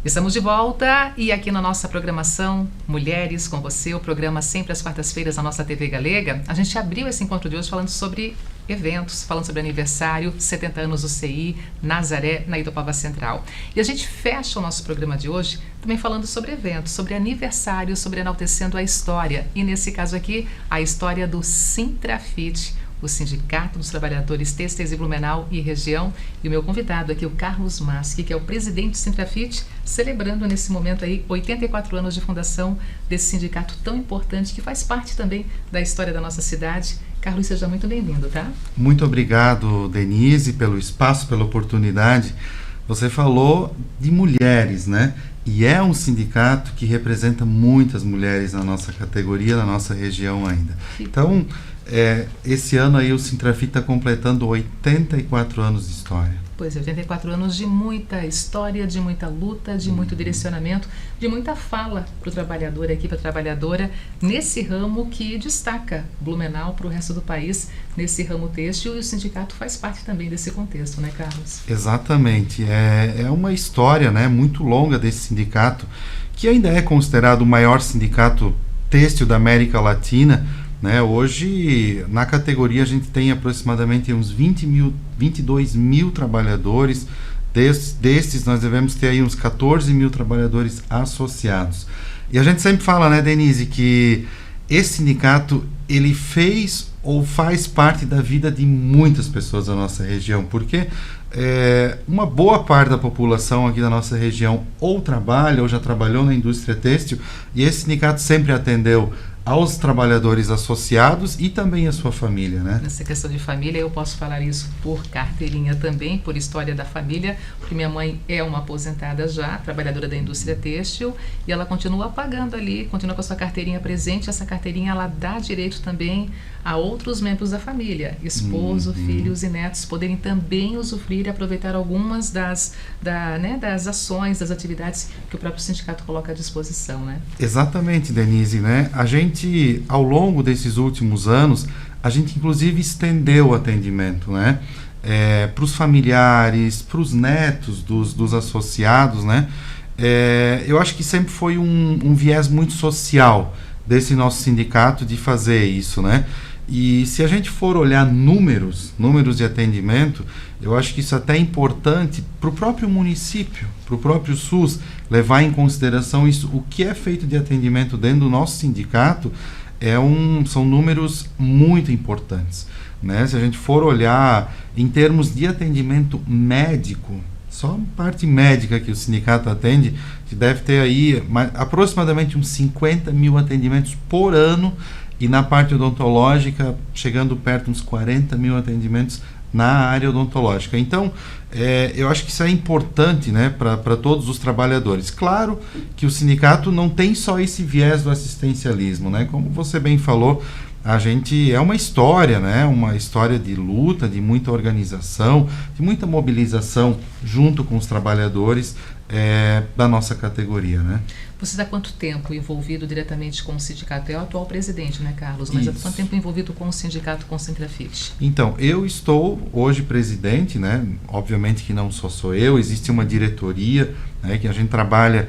Estamos de volta e aqui na nossa programação Mulheres com Você, o programa sempre às quartas-feiras na nossa TV Galega, a gente abriu esse encontro de hoje falando sobre eventos, falando sobre aniversário, 70 anos do CI, Nazaré, na Itopava Central. E a gente fecha o nosso programa de hoje também falando sobre eventos, sobre aniversário, sobre enaltecendo a história. E nesse caso aqui, a história do Sintrafit, o Sindicato dos Trabalhadores Têxteis de Blumenau e região, e o meu convidado aqui, o Carlos Maschi, que é o presidente do Sintrafit, celebrando nesse momento aí 84 anos de fundação desse sindicato tão importante que faz parte também da história da nossa cidade. Carlos, seja muito bem-vindo, tá? Muito obrigado, Denise, pelo espaço, pela oportunidade. Você falou de mulheres, né? E é um sindicato que representa muitas mulheres na nossa categoria, na nossa região ainda. Então, esse ano aí o Sintrafit está completando 84 anos de história. Pois é, 84 anos de muita história, de muita luta, de muito direcionamento, de muita fala para o trabalhador aqui, para a trabalhadora, nesse ramo que destaca Blumenau para o resto do país, nesse ramo têxtil, e o sindicato faz parte também desse contexto, né, Carlos? Exatamente, é uma história, né, muito longa desse sindicato, que ainda é considerado o maior sindicato têxtil da América Latina, né? Hoje, na categoria, a gente tem aproximadamente uns 22 mil trabalhadores. Destes, nós devemos ter aí uns 14 mil trabalhadores associados. E a gente sempre fala, né, Denise, que esse sindicato, ele fez ou faz parte da vida de muitas pessoas da nossa região, porque uma boa parte da população aqui da nossa região ou trabalha ou já trabalhou na indústria têxtil, e esse sindicato sempre atendeu aos trabalhadores associados e também a sua família, né? Nessa questão de família, eu posso falar isso por carteirinha também, por história da família, porque minha mãe é uma aposentada já, trabalhadora da indústria têxtil, e ela continua pagando ali, continua com a sua carteirinha presente. Essa carteirinha, ela dá direito também a outros membros da família, esposo, filhos e netos, poderem também usufruir e aproveitar algumas das ações, das atividades que o próprio sindicato coloca à disposição, né? Exatamente, Denise, né? A gente, ao longo desses últimos anos, a gente inclusive estendeu o atendimento, né? Para os familiares, para os netos dos associados, né? Eu acho que sempre foi um viés muito social desse nosso sindicato de fazer isso, né? E se a gente for olhar números de atendimento, eu acho que isso até é importante para o próprio município, para o próprio SUS, levar em consideração isso. O que é feito de atendimento dentro do nosso sindicato são números muito importantes, né? Se a gente for olhar em termos de atendimento médico, só a parte médica que o sindicato atende, que deve ter aí aproximadamente uns 50 mil atendimentos por ano, e na parte odontológica, chegando perto de uns 40 mil atendimentos na área odontológica. Então, eu acho que isso é importante, né, para todos os trabalhadores. Claro que o sindicato não tem só esse viés do assistencialismo, né? Como você bem falou, a gente é uma história, né? Uma história de luta, de muita organização, de muita mobilização junto com os trabalhadores da nossa categoria, né? Você está há quanto tempo envolvido diretamente com o sindicato? É o atual presidente, né, Carlos? Mas há quanto tempo envolvido com o sindicato, com o Sintrafit? Então, eu estou hoje presidente, né? Obviamente que não sou eu, existe uma diretoria, né, que a gente trabalha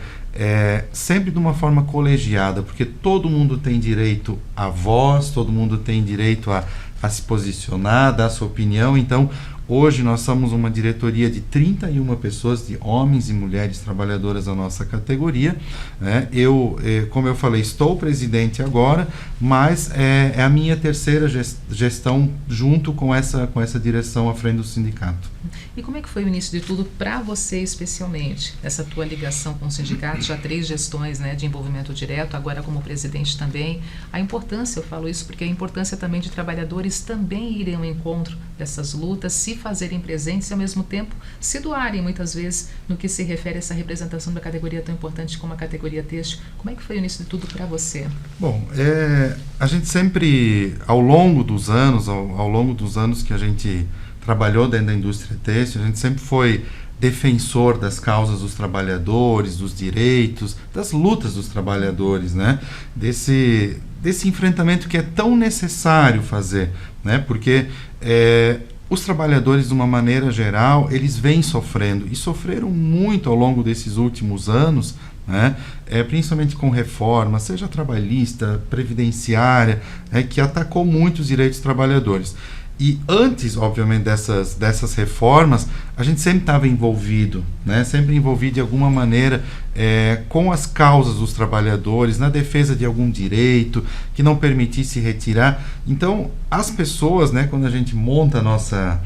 sempre de uma forma colegiada, porque todo mundo tem direito à voz, todo mundo tem direito a se posicionar, dar sua opinião. Então, hoje nós somos uma diretoria de 31 pessoas, de homens e mulheres trabalhadoras da nossa categoria, né? Como eu falei, estou presidente agora, mas é a minha terceira gestão junto com essa direção à frente do sindicato. E como é que foi o início de tudo para você especialmente? Essa tua ligação com o sindicato, já 3 gestões, né, de envolvimento direto, agora como presidente também. A importância, eu falo isso porque a importância também de trabalhadores também irem ao encontro dessas lutas, se fazerem presentes e ao mesmo tempo se doarem muitas vezes no que se refere a essa representação da categoria tão importante como a categoria têxtil. Como é que foi o início de tudo para você? Bom, a gente sempre, ao longo dos anos que a gente trabalhou dentro da indústria têxtil, a gente sempre foi defensor das causas dos trabalhadores, dos direitos, das lutas dos trabalhadores, né? Desse enfrentamento que é tão necessário fazer, né? Porque os trabalhadores, de uma maneira geral, eles vêm sofrendo, e sofreram muito ao longo desses últimos anos, né? Principalmente com reforma, seja trabalhista, previdenciária, que atacou muito os direitos dos trabalhadores. E antes, obviamente, dessas reformas, a gente sempre estava envolvido, né? Sempre envolvido de alguma maneira com as causas dos trabalhadores, na defesa de algum direito que não permitisse retirar. Então, as pessoas, né, quando a gente monta a nossa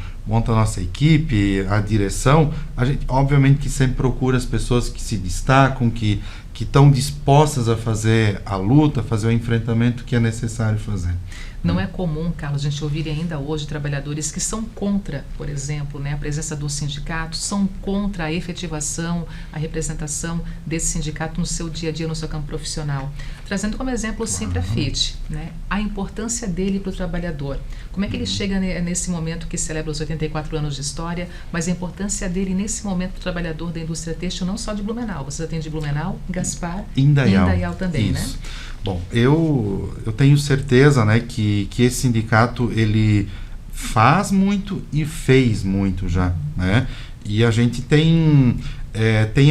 equipe, a direção, a gente obviamente que sempre procura as pessoas que se destacam, que estão dispostas a fazer a luta, fazer o enfrentamento que é necessário fazer. Não é comum, Carlos, a gente ouvir ainda hoje trabalhadores que são contra, por exemplo, né, a presença do sindicato, são contra a efetivação, a representação desse sindicato no seu dia a dia, no seu campo profissional. Trazendo como exemplo o Sintrafit, né, a importância dele para o trabalhador. Como é que ele chega nesse momento que celebra os 84 anos de história, mas a importância dele nesse momento para o trabalhador da indústria têxtil, não só de Blumenau. Você atende Blumenau, Gaspar e Indaial também, isso, né? Bom, eu tenho certeza, né, que esse sindicato ele faz muito e fez muito já, né? E a gente tem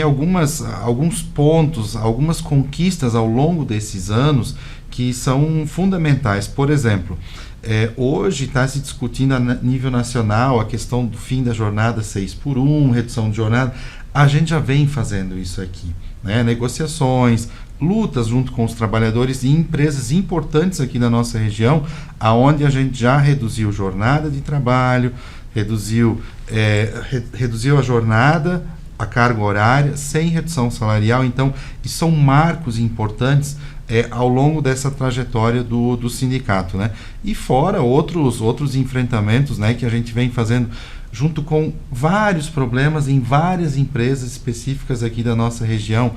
alguns pontos, algumas conquistas ao longo desses anos que são fundamentais. Por exemplo, hoje está se discutindo a nível nacional a questão do fim da jornada 6x1, redução de jornada. A gente já vem fazendo isso aqui, né? Negociações, lutas junto com os trabalhadores e empresas importantes aqui da nossa região, aonde a gente já reduziu jornada de trabalho, reduziu a jornada, a carga horária, sem redução salarial. Então, isso são marcos importantes ao longo dessa trajetória do sindicato, né? E fora outros enfrentamentos, né, que a gente vem fazendo junto com vários problemas em várias empresas específicas aqui da nossa região,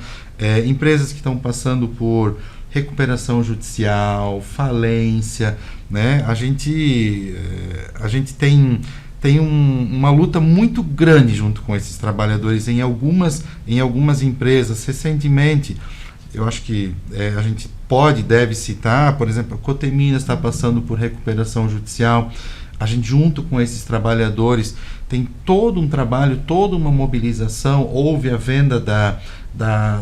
empresas que estão passando por recuperação judicial, falência, né? A gente tem uma luta muito grande junto com esses trabalhadores em algumas empresas. Recentemente, eu acho que a gente deve citar, por exemplo, a Coteminas está passando por recuperação judicial. A gente, junto com esses trabalhadores, tem todo um trabalho, toda uma mobilização. Houve a venda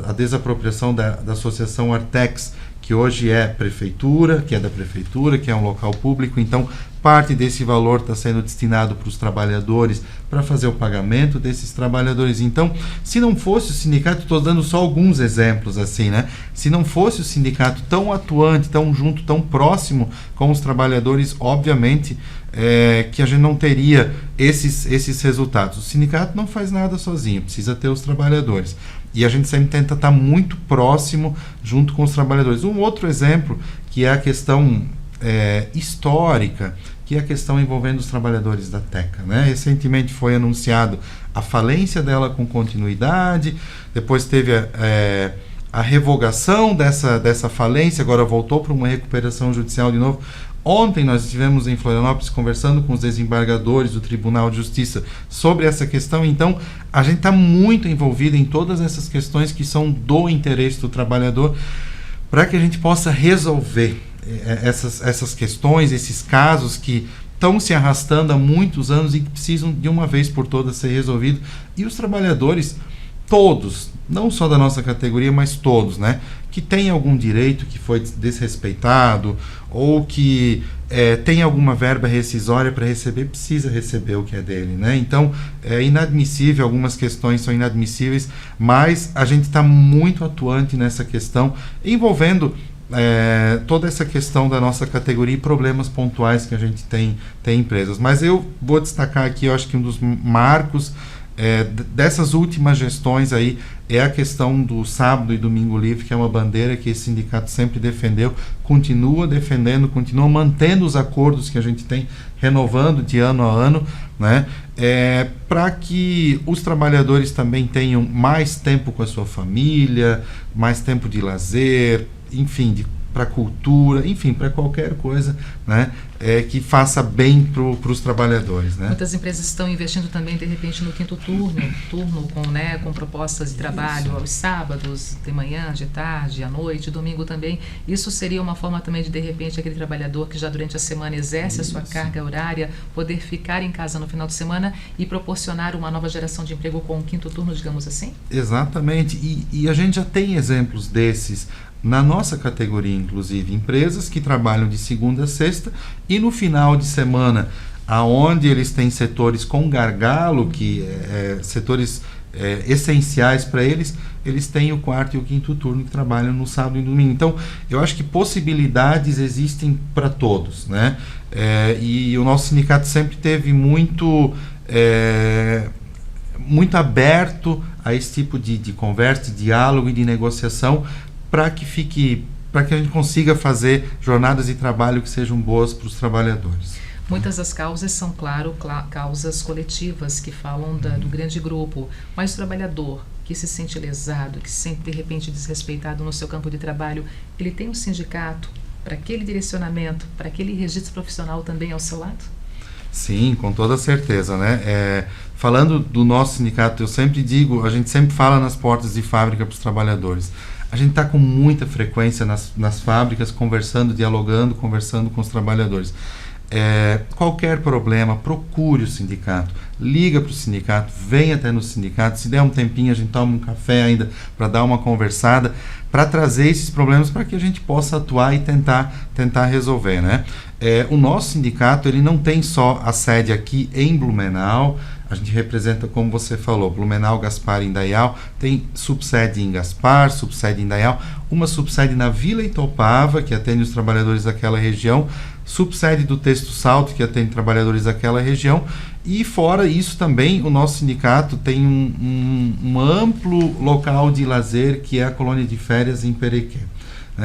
a desapropriação da associação Artex, que hoje é prefeitura, que é um local público. Então, parte desse valor está sendo destinado para os trabalhadores, para fazer o pagamento desses trabalhadores. Então, se não fosse o sindicato, estou dando só alguns exemplos assim, né? Se não fosse o sindicato tão atuante, tão junto, tão próximo com os trabalhadores, obviamente que a gente não teria esses resultados. O sindicato não faz nada sozinho, precisa ter os trabalhadores. E a gente sempre tenta estar muito próximo junto com os trabalhadores. Um outro exemplo, que é a questão histórica, que é a questão envolvendo os trabalhadores da Teca, né? Recentemente foi anunciado a falência dela com continuidade, depois teve a revogação dessa falência, agora voltou para uma recuperação judicial de novo. Ontem nós estivemos em Florianópolis conversando com os desembargadores do Tribunal de Justiça sobre essa questão. Então, a gente está muito envolvido em todas essas questões que são do interesse do trabalhador, para que a gente possa resolver essas questões, esses casos que estão se arrastando há muitos anos e que precisam de uma vez por todas ser resolvidos. E os trabalhadores, todos, não só da nossa categoria, mas todos, né, que tem algum direito que foi desrespeitado ou que tem alguma verba rescisória para receber, precisa receber o que é dele, né? Então, é inadmissível, algumas questões são inadmissíveis, mas a gente está muito atuante nessa questão, envolvendo toda essa questão da nossa categoria e problemas pontuais que a gente tem empresas. Mas eu vou destacar aqui, eu acho que um dos marcos dessas últimas gestões aí é a questão do sábado e domingo livre, que é uma bandeira que esse sindicato sempre defendeu, continua defendendo, continua mantendo os acordos que a gente tem, renovando de ano a ano, né? Para que os trabalhadores também tenham mais tempo com a sua família, mais tempo de lazer, enfim, de para a cultura, enfim, para qualquer coisa, né, que faça bem para os trabalhadores, né? Muitas empresas estão investindo também, de repente, no quinto turno com propostas de trabalho Isso. aos sábados, de manhã, de tarde, à noite, domingo também. Isso seria uma forma também de repente, aquele trabalhador que já durante a semana exerce Isso. a sua carga horária, poder ficar em casa no final de semana e proporcionar uma nova geração de emprego com o quinto turno, digamos assim? Exatamente. E a gente já tem exemplos desses na nossa categoria, inclusive, empresas que trabalham de segunda a sexta e no final de semana, aonde eles têm setores com gargalo, que setores essenciais para eles têm o quarto e o quinto turno que trabalham no sábado e domingo. Então, eu acho que possibilidades existem para todos, né? E o nosso sindicato sempre teve muito aberto a esse tipo de conversa, de diálogo e de negociação, para que a gente consiga fazer jornadas de trabalho que sejam boas para os trabalhadores. Muitas das causas são, claro, causas coletivas que falam do grande grupo, mas o trabalhador que se sente lesado, que se sente de repente desrespeitado no seu campo de trabalho, ele tem um sindicato para aquele direcionamento, para aquele registro profissional também ao seu lado? Sim, com toda certeza, né? Falando do nosso sindicato, eu sempre digo, a gente sempre fala nas portas de fábrica para os trabalhadores. A gente está com muita frequência nas fábricas, dialogando, conversando com os trabalhadores. Qualquer problema, procure o sindicato, liga para o sindicato, vem até no sindicato, se der um tempinho a gente toma um café ainda para dar uma conversada, para trazer esses problemas para que a gente possa atuar e tentar resolver, né? O nosso sindicato, ele não tem só a sede aqui em Blumenau, a gente representa, como você falou, Blumenau, Gaspar e Indaial, tem subsede em Gaspar, subsede em Indaial, uma subsede na Vila Itopava, que atende os trabalhadores daquela região, subsede do Texto Salto, que atende trabalhadores daquela região, e fora isso também, o nosso sindicato tem um amplo local de lazer, que é a colônia de férias em Perequê.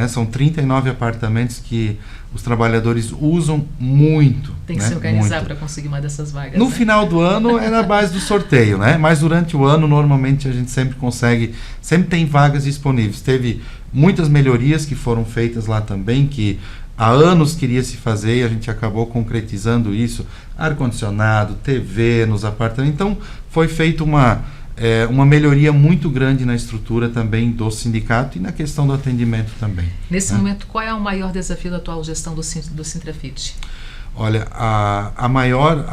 São 39 apartamentos que os trabalhadores usam muito. Tem que se organizar para conseguir uma dessas vagas. No final do ano é na base do sorteio, né? Mas durante o ano, normalmente, a gente sempre consegue, sempre tem vagas disponíveis. Teve muitas melhorias que foram feitas lá também, que há anos queria se fazer e a gente acabou concretizando isso. Ar-condicionado, TV nos apartamentos. Então, foi feita uma melhoria muito grande na estrutura também do sindicato e na questão do atendimento também. Nesse momento, qual é o maior desafio da atual gestão do Sintrafit? Olha, a maior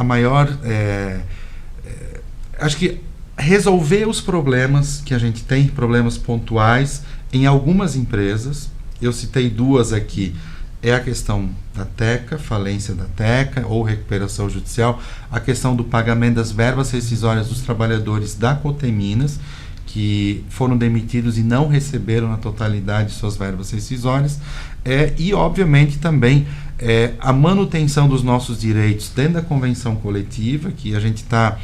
acho que resolver os problemas que a gente tem, problemas pontuais em algumas empresas, eu citei duas aqui, é a questão da TECA, falência da TECA ou recuperação judicial, a questão do pagamento das verbas rescisórias dos trabalhadores da Coteminas, que foram demitidos e não receberam na totalidade suas verbas rescisórias, e obviamente também a manutenção dos nossos direitos dentro da convenção coletiva, que a gente está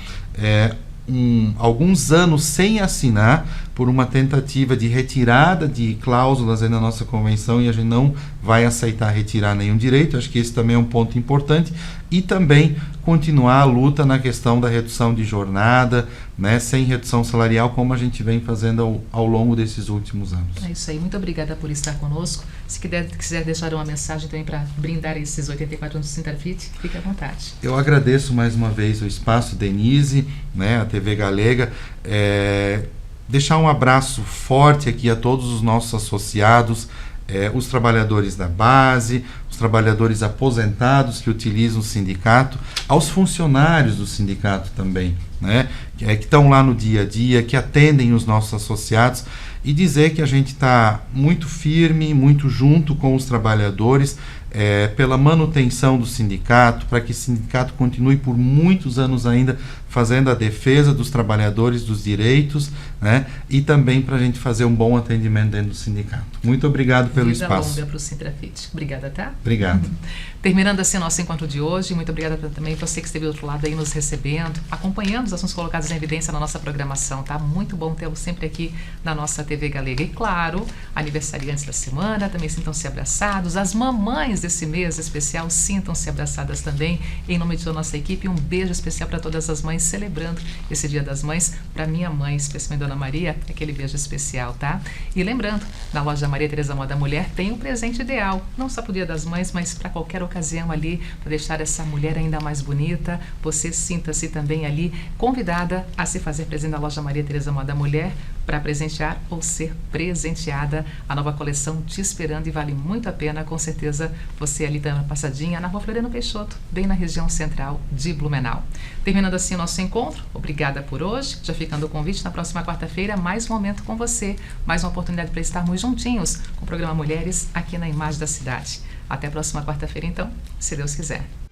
alguns anos sem assinar por uma tentativa de retirada de cláusulas aí na nossa convenção, e a gente não vai aceitar retirar nenhum direito. Acho que esse também é um ponto importante, e também continuar a luta na questão da redução de jornada, né, sem redução salarial, como a gente vem fazendo ao longo desses últimos anos. É isso aí, muito obrigada por estar conosco. Se quiser deixar uma mensagem também para brindar esses 84 anos do Sintrafit, fique à vontade. Eu agradeço mais uma vez o espaço, Denise, né, a TV Galega, deixar um abraço forte aqui a todos os nossos associados, os trabalhadores da base, os trabalhadores aposentados que utilizam o sindicato, aos funcionários do sindicato também, né, que estão lá no dia a dia, que atendem os nossos associados, e dizer que a gente está muito firme, muito junto com os trabalhadores, pela manutenção do sindicato, para que o sindicato continue por muitos anos ainda fazendo a defesa dos trabalhadores, dos direitos, né, e também para a gente fazer um bom atendimento dentro do sindicato. Muito obrigado pelo espaço. Vida longa para o Sintrafit. Obrigada, tá? Obrigado. Terminando assim o nosso encontro de hoje, muito obrigada também você que esteve do outro lado aí nos recebendo, acompanhando os assuntos colocados em evidência na nossa programação, tá? Muito bom tê-lo sempre aqui na nossa TV Galega. E claro, aniversariantes da semana, também sintam-se abraçados, as mamães mães desse mês especial, sintam-se abraçadas também. Em nome de toda a nossa equipe, um beijo especial para todas as mães celebrando esse Dia das Mães. Para minha mãe, especialmente Dona Maria, aquele beijo especial, tá? E lembrando, na loja Maria Tereza Moda Mulher tem um presente ideal, não só para o Dia das Mães, mas para qualquer ocasião ali, para deixar essa mulher ainda mais bonita. Você sinta-se também ali convidada a se fazer presente na loja Maria Tereza Moda Mulher para presentear ou ser presenteada. A nova coleção te esperando e vale muito a pena, com certeza você ali dando uma passadinha na Rua Floriano Peixoto, bem na região central de Blumenau. Terminando assim o nosso encontro, obrigada por hoje, já ficando o convite na próxima quarta-feira, mais um momento com você, mais uma oportunidade para estarmos juntinhos com o programa Mulheres aqui na Imagem da Cidade. Até a próxima quarta-feira então, se Deus quiser.